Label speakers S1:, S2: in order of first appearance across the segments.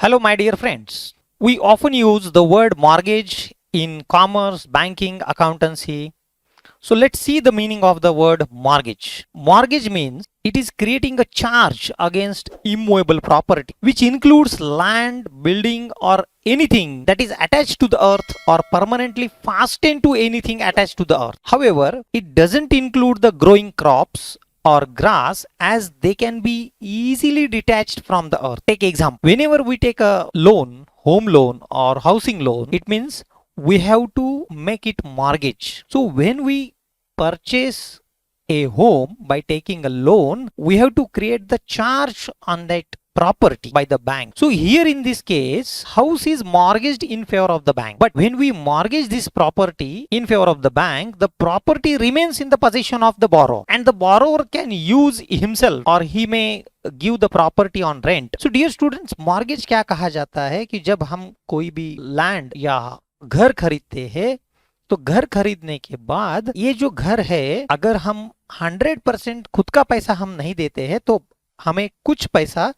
S1: Hello, my dear friends. We often use the word mortgage in commerce, banking, accountancy. So let's see the meaning of the word mortgage. Mortgage means it is creating a charge against immovable property, which includes land, building, or anything that is attached to the earth or permanently fastened to anything attached to the earth. However, it doesn't include the growing crops or grass as they can be easily detached from the earth. Take example. Whenever we take a loan, home loan or housing loan, it means we have to make it mortgage. So when we purchase a home by taking a loan, we have to create the charge on that property by the bank. So here in this case, house is mortgaged in favor of the bank. But when we mortgage this property in favor of the bank, the property remains in the possession of the borrower, and the borrower can use himself or he may give the property on rent. So dear students, mortgage क्या कहा जाता है कि जब हम कोई भी land या घर खरीदते हैं तो घर खरीदने के बाद ये जो घर है अगर हम 100% खुद का पैसा हम नहीं देते हैं तो हमें कुछ पैसा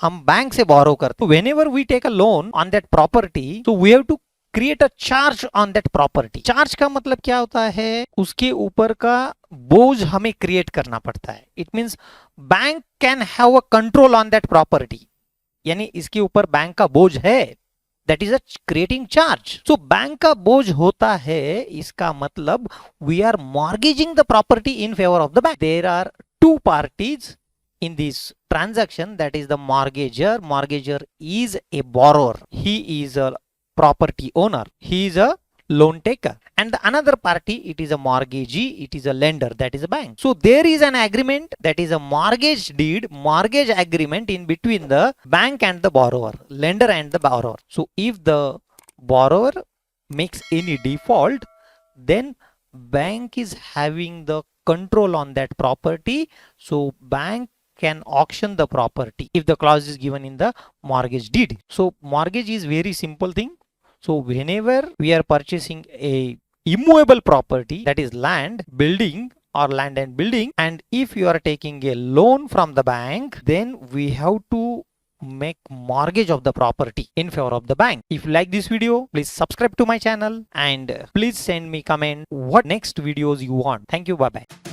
S1: हम बैंक से बोरो करते हैं. Whenever we take a loan on that property, so we have to create a charge on that property. Charge का मतलब क्या होता है? उसके ऊपर का बोझ हमें क्रिएट करना पड़ता है. It means bank can have a control on that property. यानी इसके ऊपर बैंक का बोझ है. That is a creating charge. So bank का बोझ होता है, इसका मतलब we are mortgaging the property in favor of the bank. There are two parties in this transaction, that is the mortgager. Mortgager is a borrower. He is a property owner. He is a loan taker. And the another party, it is a mortgagee, it is a lender, that is a bank. So there is an agreement, that is a mortgage deed, mortgage agreement in between the bank and the borrower, lender and the borrower. So if the borrower makes any default, then bank is having the control on that property. So bank can auction the property if the clause is given in the mortgage deed. So mortgage is very simple thing. So whenever we are purchasing a immovable property, that is land, building or land and building, and if you are taking a loan from the bank, then we have to make mortgage of the property in favor of the bank. If you like this video, please subscribe to my channel and please send me comment what next videos you want. Thank you. Bye bye.